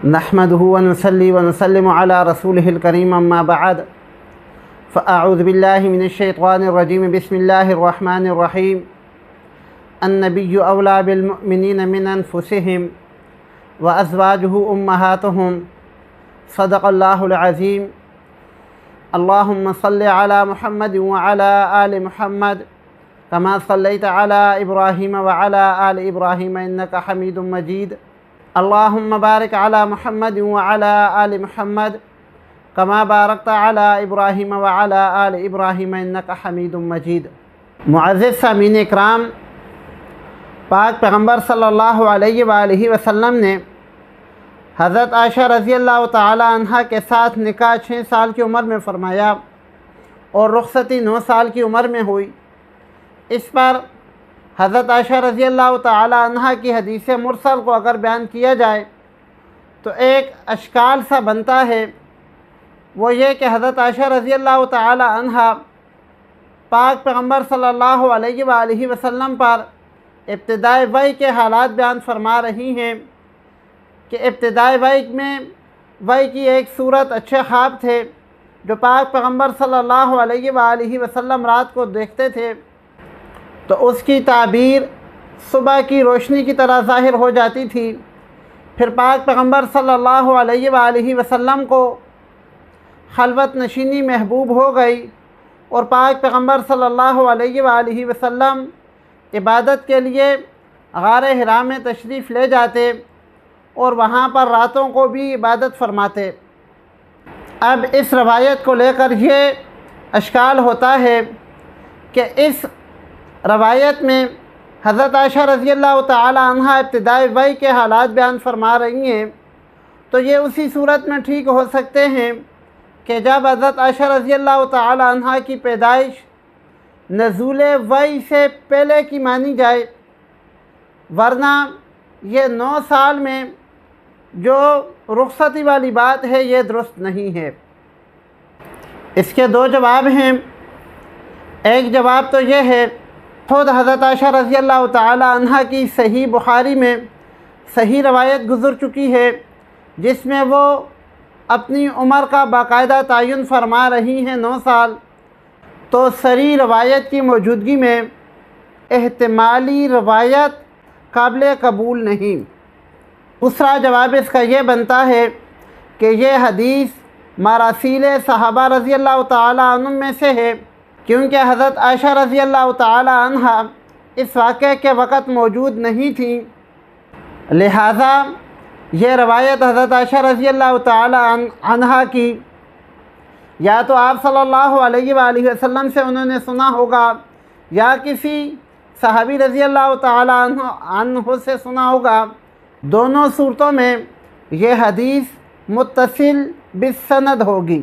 نحمده ونصلي ونسلم على رسوله الكريم أما بعد فأعوذ بالله من الشيطان الرجيم بسم الله الرحمن الرحيم النبي أولى بالمؤمنين من أنفسهم وأزواجه أمهاتهم صدق الله العظيم اللهم صل على محمد وعلى آل محمد كما صليت على إبراهيم وعلى آل إبراهيم إنك حميد مجيد اللهم بارك على محمد وعلى آل محمد كما باركت على إبراهيم وعلى آل إبراهيم إنك حميد مجيد۔ معزز سامعین اکرام، پاک پیغمبر صلی اللہ علیہ وآلہ وسلم نے حضرت عائشہ رضی اللہ تعالی عنہ کے ساتھ نکاح 6 سال کی عمر میں فرمایا اور رخصتی 9 سال کی عمر میں ہوئی۔ اس پر حضرت عائشہ رضی اللہ تعالی عنہ کی حدیث مرسل کو اگر بیان کیا جائے تو ایک اشکال سا بنتا ہے، وہ یہ کہ حضرت عائشہ رضی اللہ تعالی عنہ پاک پیغمبر صلی اللہ علیہ وآلہ وسلم پر ابتدائی وحی کے حالات بیان فرما رہی ہیں کہ ابتدائی وحی کی ایک صورت اچھے خواب تھے جو پاک پیغمبر صلی اللہ علیہ وآلہ وسلم رات کو دیکھتے تھے تو اس کی تعبیر صبح کی روشنی کی طرح ظاہر ہو جاتی تھی۔ پھر پاک پیغمبر صلی اللہ علیہ وآلہ وسلم کو خلوت نشینی محبوب ہو گئی اور پاک پیغمبر صلی اللہ علیہ وآلہ وسلم عبادت کے لیے غار حرا میں تشریف لے جاتے اور وہاں پر راتوں کو بھی عبادت فرماتے۔ اب اس روایت کو لے کر یہ اشکال ہوتا ہے کہ اس روایت میں حضرت عائشہ رضی اللہ تعالی عنہ ابتدائی وحی کے حالات بیان فرما رہی ہیں، تو یہ اسی صورت میں ٹھیک ہو سکتے ہیں کہ جب حضرت عائشہ رضی اللہ تعالی عنہ کی پیدائش نزول وحی سے پہلے کی مانی جائے، ورنہ یہ 9 سال میں جو رخصتی والی بات ہے یہ درست نہیں ہے۔ اس کے 2 جواب ہیں۔ ایک جواب تو یہ ہے، خود حضرت عائشہ رضی اللہ تعالی عنہ کی صحیح بخاری میں صحیح روایت گزر چکی ہے جس میں وہ اپنی عمر کا باقاعدہ تعین فرما رہی ہیں 9 سال، تو صریح روایت کی موجودگی میں احتمالی روایت قابل قبول نہیں۔ دوسرا جواب اس کا یہ بنتا ہے کہ یہ حدیث مراسیل صحابہ رضی اللہ تعالی عنہ میں سے ہے، کیونکہ حضرت عائشہ رضی اللہ تعالی عنہ اس واقعے کے وقت موجود نہیں تھیں، لہذا یہ روایت حضرت عائشہ رضی اللہ تعالی عنہ کی یا تو آپ صلی اللہ علیہ وآلہ وسلم سے انہوں نے سنا ہوگا یا کسی صحابی رضی اللہ تعالی عنہ سے سنا ہوگا۔ دونوں صورتوں میں یہ حدیث متصل بالسند ہوگی۔